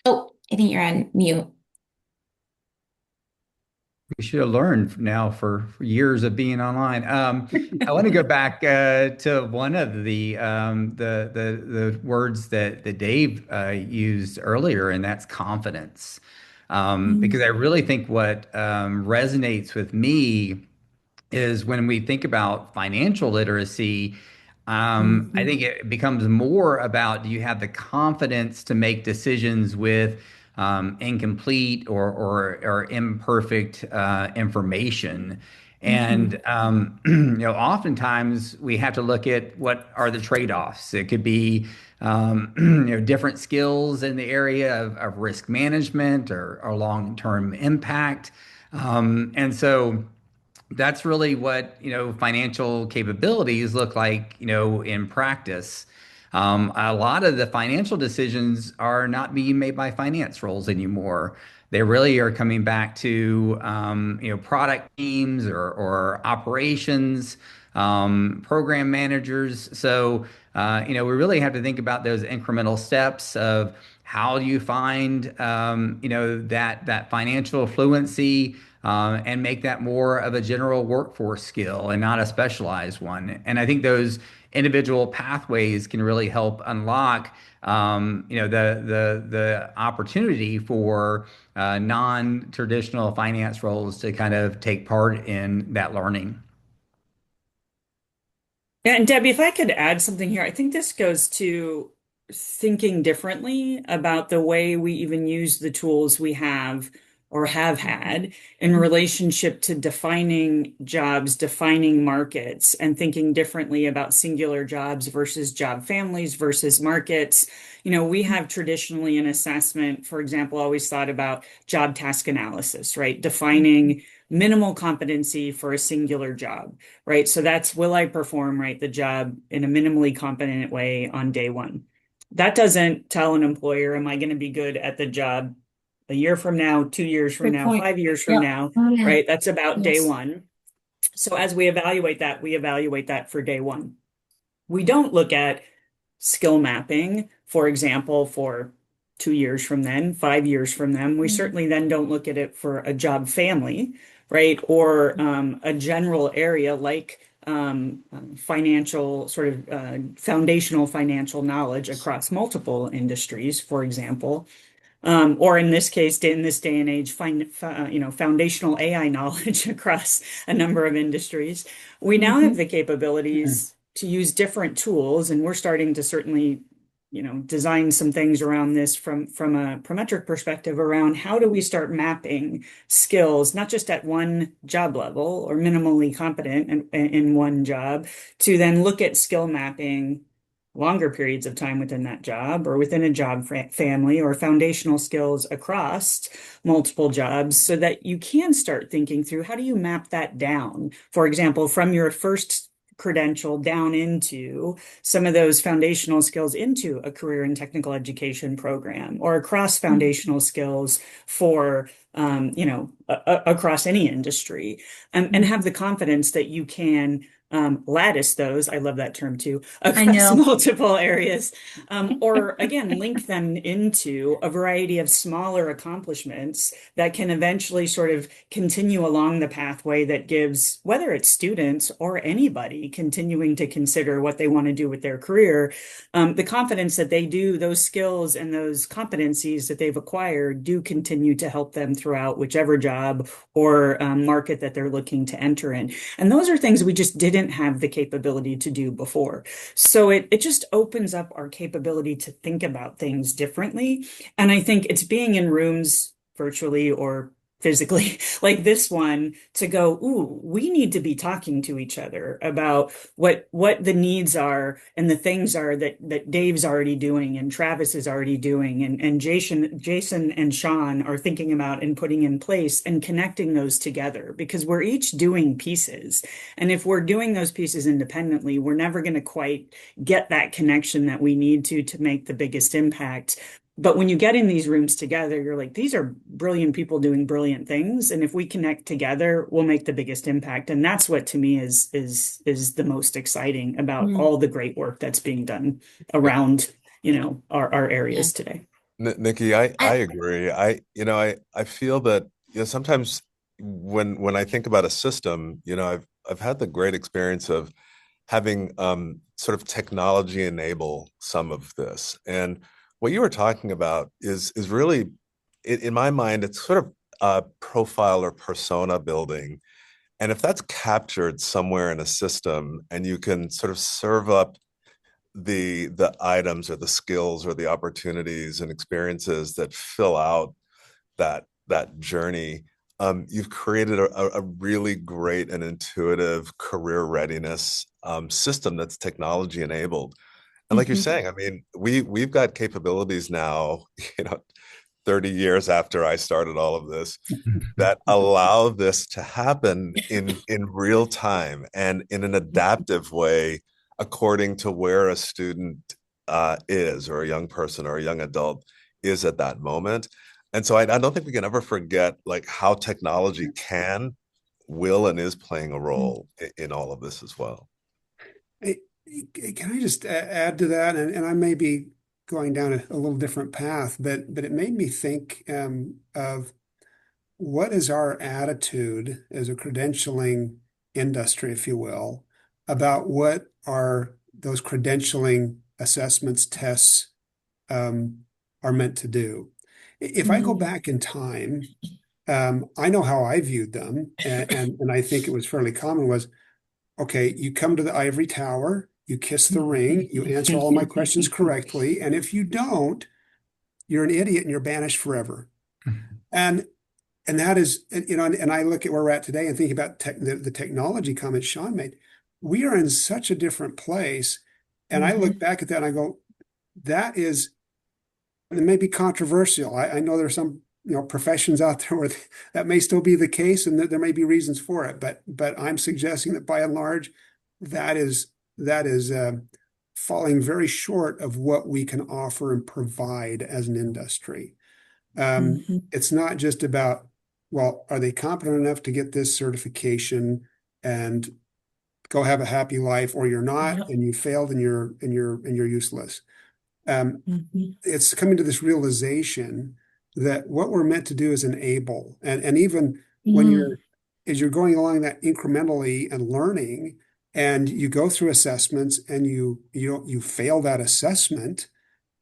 Oh, I think you're on mute. We should have learned now for years of being online. I want to go back to one of the words that Dave used earlier, and that's confidence. Because I really think what resonates with me is when we think about financial literacy, I Mhm. think it becomes more about, do you have the confidence to make decisions with incomplete or imperfect information? And Mhm. oftentimes we have to look at what are the trade-offs. It could be different skills in the area of risk management or long-term impact. And so that's really what financial capabilities look like in practice. A lot of the financial decisions are not being made by finance roles anymore. They really are coming back to product teams or operations, program managers. So we really have to think about those incremental steps of how do you find that financial fluency, and make that more of a general workforce skill and not a specialized one. And I think those individual pathways can really help unlock the opportunity for non-traditional finance roles to kind of take part in that learning. Yeah, and Debbie, if I could add something here, I think this goes to thinking differently about the way we even use the tools we have or have had in relationship to defining jobs, defining markets, and thinking differently about singular jobs versus job families versus markets. We have traditionally an assessment, for example, always thought about job task analysis, right? Defining minimal competency for a singular job, right? So that's, will I perform, right, the job in a minimally competent way on day one? That doesn't tell an employer, am I going to be good at the job a year from now, 2 years from Good now, point. 5 years from Yeah. now, Oh, yeah. right? That's about day Yes. one. So as we evaluate that for day one. We don't look at skill mapping, for example, for 2 years from then, 5 years from then. We certainly then don't look at it for a job family, right? Or a general area like financial, sort of foundational financial knowledge across multiple industries, for example. Or in this case, in this day and age, foundational AI knowledge across a number of industries. We now have Mhm. the capabilities to use different tools, and we're starting to certainly, design some things around this from a Prometric perspective around how do we start mapping skills, not just at one job level or minimally competent in one job, to then look at skill mapping longer periods of time within that job or within a job family or foundational skills across multiple jobs so that you can start thinking through how do you map that down, for example, from your first credential down into some of those foundational skills into a career and technical education program or across foundational skills for across any industry, and have the confidence that you can lattice those, I love that term too, I across know. multiple areas, or again, link them into a variety of smaller accomplishments that can eventually sort of continue along the pathway that gives, whether it's students or anybody continuing to consider what they want to do with their career, the confidence that they do, those skills and those competencies that they've acquired do continue to help them throughout whichever job or market that they're looking to enter in. And those are things we just didn't have the capability to do before. So it just opens up our capability to think about things differently. And I think it's being in rooms virtually or physically like this one to go, ooh, we need to be talking to each other about what the needs are and the things are that Dave's already doing and Travis is already doing and Jason and Sean are thinking about and putting in place and connecting those together because we're each doing pieces. And if we're doing those pieces independently, we're never going to quite get that connection that we need to make the biggest impact. But when you get in these rooms together, you're like, these are brilliant people doing brilliant things. And if we connect together, we'll make the biggest impact. And that's what to me is the most exciting about Mm. all the great work that's being done around, our areas today. Nikki, I I, agree. I feel that, sometimes when I think about a system, I've had the great experience of having sort of technology enable some of this. And what you were talking about is really, in my mind, it's sort of profile or persona building. And if that's captured somewhere in a system and you can sort of serve up the items or the skills or the opportunities and experiences that fill out that journey, you've created a really great and intuitive career readiness system that's technology enabled. And like you're Mhm. saying, I mean, we've got capabilities now, 30 years after I started all of this, that allow this to happen in real time and in an adaptive way according to where a student is, or a young person or a young adult is at that moment. And so I don't think we can ever forget like how technology can, will, and is playing a role in all of this as well. Hey, can I just add to that? And I may be going down a little different path, but it made me think of what is our attitude as a credentialing industry, if you will, about what are those credentialing assessments, tests are meant to do. If I go Mhm. back in time, I know how I viewed them, and I think it was fairly common was, okay, you come to the ivory tower, you kiss the ring, you answer all of my questions correctly, and if you don't, you're an idiot and you're banished forever. And and that is, and I look at where we're at today and think about the technology comments Sean made. We are in such a different place. And I look Mhm. back at that and I go, that is, it may be controversial. I know there's some, professions out there where that may still be the case and that there may be reasons for it. But I'm suggesting that by and large, that is falling very short of what we can offer and provide as an industry. Mhm. It's not just about, well, are they competent enough to get this certification and go have a happy life, or you're not, Yep. and you failed, and you're useless. Um, Mhm. it's coming to this realization that what we're meant to do is enable. And even when Mm. as you're going along that incrementally and learning, and you go through assessments and you fail that assessment,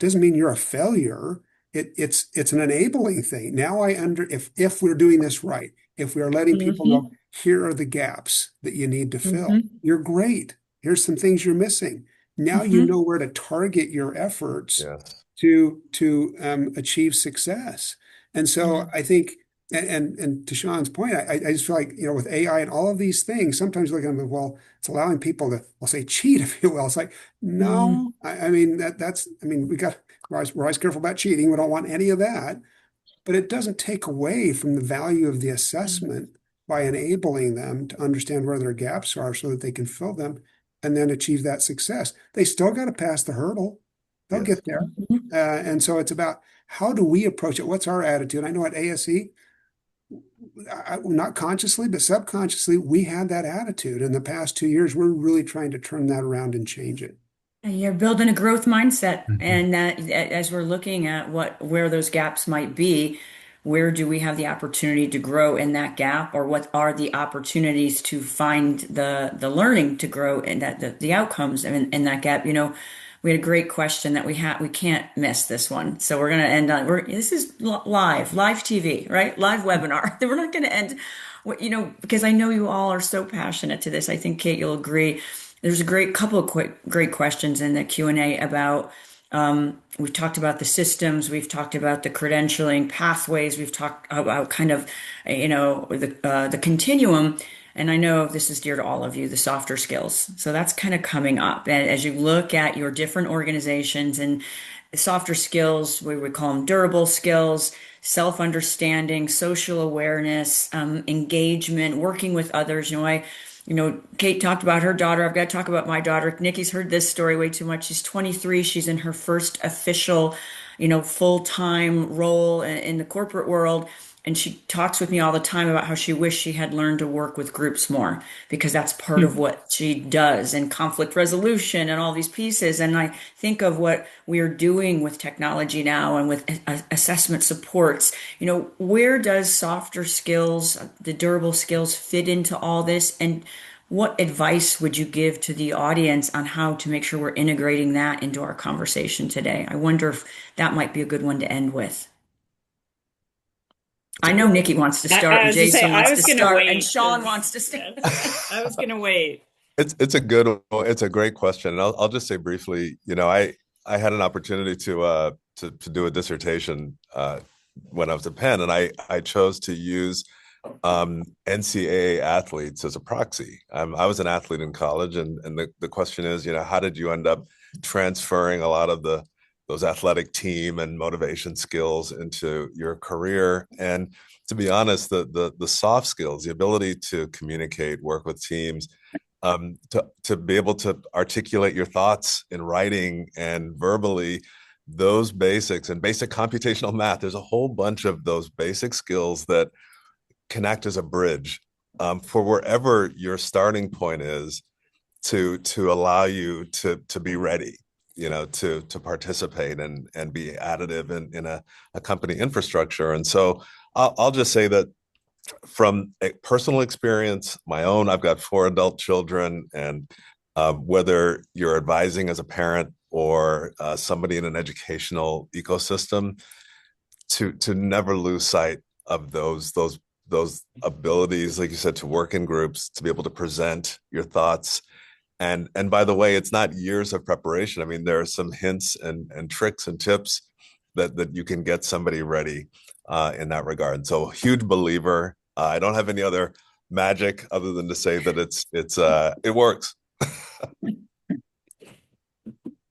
doesn't mean you're a failure. It's an enabling thing. Now if we're doing this right, if we are letting people know, Mhm. here are the gaps that you need to fill. Mhm. You're great. Here's some things you're missing. Now you know Mhm. where to target your efforts Yes. to achieve success. And Yeah. so I think, and to Sean's point, I just feel like, with AI and all of these things, sometimes you look at them, well, it's allowing people to, I'll say, cheat, if you will. It's like, Mm. no, I mean, we're always careful about cheating. We don't want any of that, but it doesn't take away from the value of the assessment by enabling them to understand where their gaps are so that they can fill them and then achieve that success. They still got to pass the hurdle. They'll Yes. get there. Mhm. And so it's about, how do we approach it? What's our attitude? I know at ASE, not consciously, but subconsciously, we had that attitude. In the past 2 years, we're really trying to turn that around and change it. And you're building a growth mindset, Mhm. and that as we're looking at where those gaps might be, where do we have the opportunity to grow in that gap, or what are the opportunities to find the learning to grow in that the outcomes in that gap? We had a great question that we can't miss this one, so we're going to end on this is live TV, right? Live webinar. We're not going to end, because I know you all are so passionate to this. I think Kate, you'll agree. There's a couple of great questions in the Q&A about, we've talked about the systems, we've talked about the credentialing pathways, we've talked about kind of, the continuum. And I know this is dear to all of you, the softer skills. So that's kind of coming up. And as you look at your different organizations and softer skills, we would call them durable skills, self-understanding, social awareness, engagement, working with others. Kate talked about her daughter. I've got to talk about my daughter. Nikki's heard this story way too much. She's 23. She's in her first official, full-time role in the corporate world. And she talks with me all the time about how she wished she had learned to work with groups more because that's part of what she does and conflict resolution and all these pieces. And I think of what we're doing with technology now and with assessment supports. Where does softer skills, the durable skills fit into all this? And what advice would you give to the audience on how to make sure we're integrating that into our conversation today? I wonder if that might be a good one to end with. It's I a know good Nikki wants to start, I and was to say, Jason I wants to was going to start, and wait Sean wants because to start. I was going to wait. It's a good one. It's a great question. And I'll just say briefly, I had an opportunity to do a dissertation when I was at Penn, and I chose to use NCAA athletes as a proxy. I was an athlete in college, and the question is, how did you end up transferring a lot of those athletic team and motivation skills into your career? And to be honest, the soft skills, the ability to communicate, work with teams, to be able to articulate your thoughts in writing and verbally, those basics and basic computational math. There's a whole bunch of those basic skills that connect as a bridge for wherever your starting point is to allow you to be ready, to participate and be additive in a company infrastructure. And so I'll just say that from a personal experience, my own, I've got 4 adult children, and whether you're advising as a parent or somebody in an educational ecosystem, to never lose sight of those abilities, like you said, to work in groups, to be able to present your thoughts. And by the way, it's not years of preparation. I mean, there are some hints and tricks and tips that you can get somebody ready in that regard. And so, huge believer. I don't have any other magic other than to say that it works.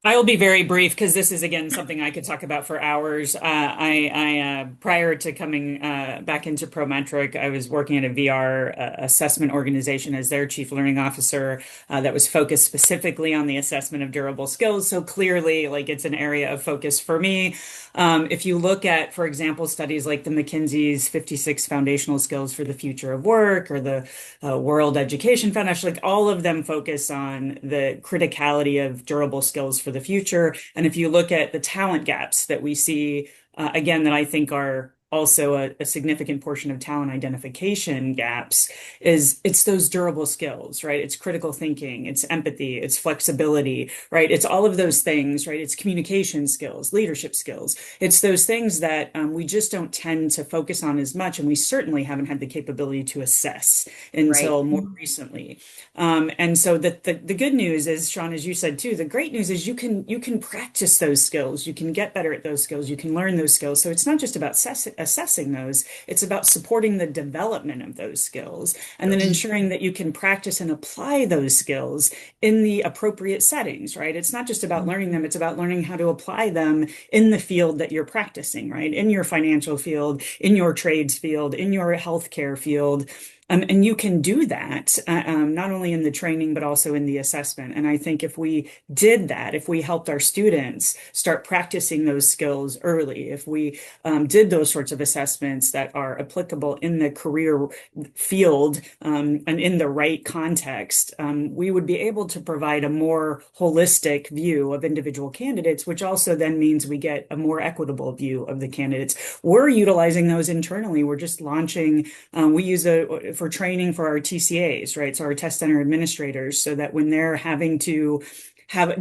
I will be very brief because this is again something I could talk about for hours. Prior to coming back into Prometric, I was working at a VR assessment organization as their chief learning officer that was focused specifically on the assessment of durable skills. So clearly, like it's an area of focus for me. If you look at, for example, studies like the McKinsey's 56 foundational skills for the future of work or the World Education Foundation, like all of them focus on the criticality of durable skills for the future. And if you look at the talent gaps that we see, again, that I think are also a significant portion of talent identification gaps, is it's those durable skills, right? It's critical thinking, it's empathy, it's flexibility, right? It's all of those things, right? It's communication skills, leadership skills. It's those things that we just don't tend to focus on as much, and we certainly haven't had the capability to assess Right. until more recently. And so the good news is, Sean, as you said too, the great news is you can practice those skills, you can get better at those skills, you can learn those skills. So it's not just about assessing those, it's about supporting the development of those skills and then Yes. ensuring that you can practice and apply those skills in the appropriate settings, right? It's not just about learning them, it's about learning how to apply them in the field that you're practicing, right? In your financial field, in your trades field, in your healthcare field. And you can do that not only in the training, but also in the assessment. And I think if we did that, if we helped our students start practicing those skills early, if we did those sorts of assessments that are applicable in the career field and in the right context, we would be able to provide a more holistic view of individual candidates, which also then means we get a more equitable view of the candidates. We're utilizing those internally. We're just launching, we use for training for our TCAs, right? So our test center administrators, so that when they're having to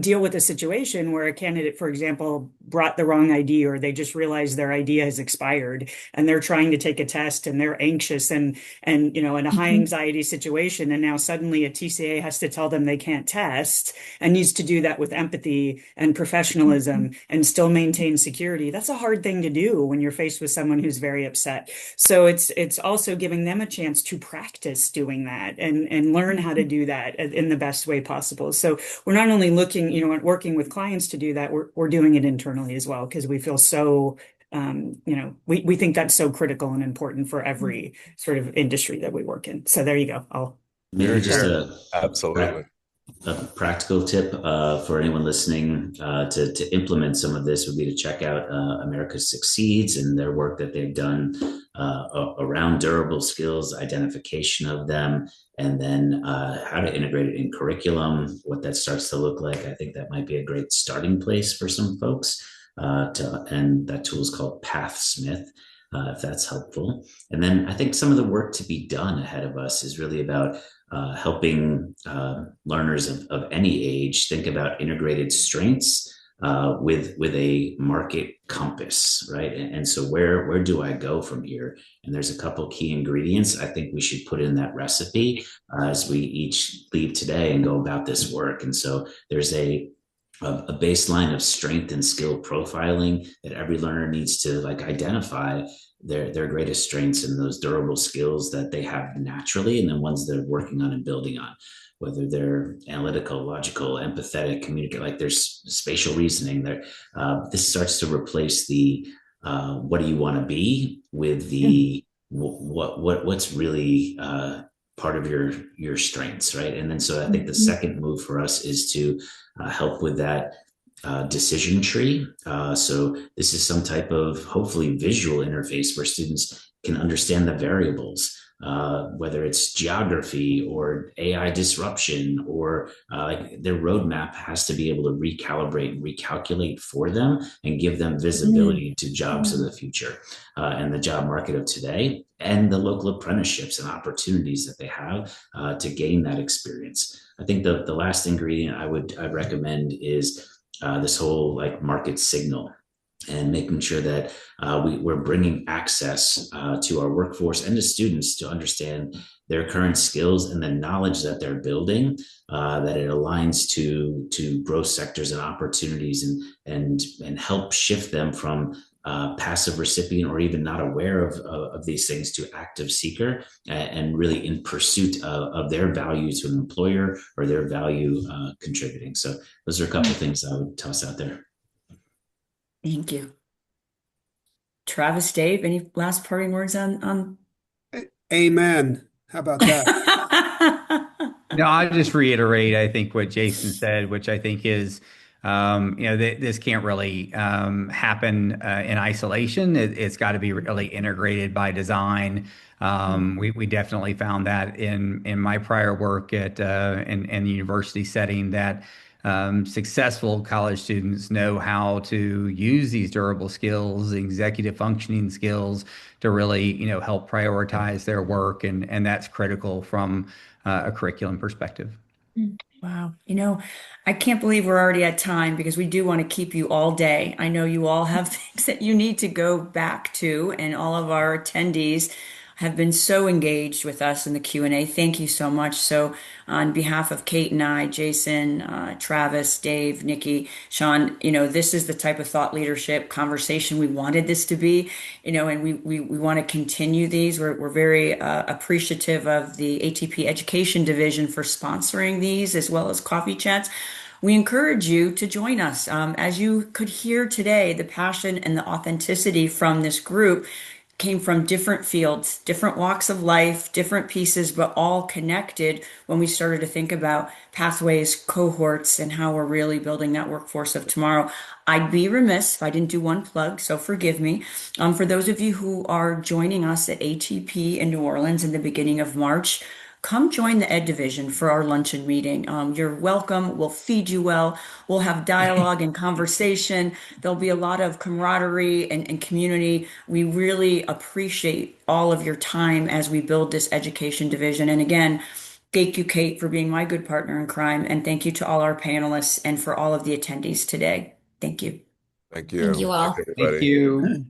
deal with a situation where a candidate, for example, brought the wrong ID or they just realized their ID has expired and they're trying to take a test and they're anxious and in a high anxiety situation, and now suddenly a TCA has to tell them they can't test and needs to do that with empathy and professionalism and still maintain security. That's a hard thing to do when you're faced with someone who's very upset. So it's also giving them a chance to practice doing that and learn how to do that in the best way possible. So we're not only looking, at working with clients to do that, we're doing it internally as well because we feel so, we think that's so critical and important for every sort of industry that we work in. So there you go. Maybe Here, just here. a Absolutely. a practical tip for anyone listening to implement some of this would be to check out America Succeeds and their work that they've done around durable skills, identification of them, and then how to integrate it in curriculum, what that starts to look like. I think that might be a great starting place for some folks. And that tool is called PathSmith. If that's helpful. And then I think some of the work to be done ahead of us is really about helping learners of any age think about integrated strengths with a market compass, right? And so where do I go from here? And there's a couple key ingredients I think we should put in that recipe as we each leave today and go about this work. And so there's a baseline of strength and skill profiling that every learner needs to identify their greatest strengths and those durable skills that they have naturally, and then ones they're working on and building on, whether they're analytical, logical, empathetic, communicate, like there's spatial reasoning there. This starts to replace the what do you want to be with the what's really part of your strengths, right? And then so I think the second move for us is to help with that decision tree. So this is some type of hopefully visual interface where students can understand the variables, whether it's geography or AI disruption, or their roadmap has to be able to recalibrate and recalculate for them and give them visibility to jobs of the future and the job market of today and the local apprenticeships and opportunities that they have to gain that experience. I think the last ingredient I'd recommend is this whole market signal and making sure that we're bringing access to our workforce and to students to understand their current skills and the knowledge that they're building, that it aligns to growth sectors and opportunities and help shift them from passive recipient or even not aware of these things to active seeker and really in pursuit of their value to an employer or their value contributing. So those are a couple of things I would toss out there. Thank you. Travis, Dave, any last parting words on? Amen. How about that? No, I just reiterate, I think what Jason said, which I think is, this can't really happen in isolation. It's got to be really integrated by design. We definitely found that in my prior work in the university setting that successful college students know how to use these durable skills, executive functioning skills to really, help prioritize their work, and that's critical from a curriculum perspective. Wow. I can't believe we're already at time because we do want to keep you all day. I know you all have things that you need to go back to, and all of our attendees have been so engaged with us in the Q&A. Thank you so much. So, on behalf of Kate and I, Jason, Travis, Dave, Nikki, Sean, this is the type of thought leadership conversation we wanted this to be, and we want to continue these. We're very appreciative of the ATP Education Division for sponsoring these as well as coffee chats. We encourage you to join us. As you could hear today, the passion and the authenticity from this group came from different fields, different walks of life, different pieces, but all connected when we started to think about pathways, cohorts, and how we're really building that workforce of tomorrow. I'd be remiss if I didn't do one plug, so forgive me. For those of you who are joining us at ATP in New Orleans in the beginning of March, come join the Ed Division for our luncheon meeting. You're welcome. We'll feed you well. We'll have dialogue and conversation. There'll be a lot of camaraderie and community. We really appreciate all of your time as we build this education division. And again, thank you, Kate, for being my good partner in crime. And thank you to all our panelists and for all of the attendees today. Thank you. Thank Thank you. you Thanks, all. Thank everybody. you.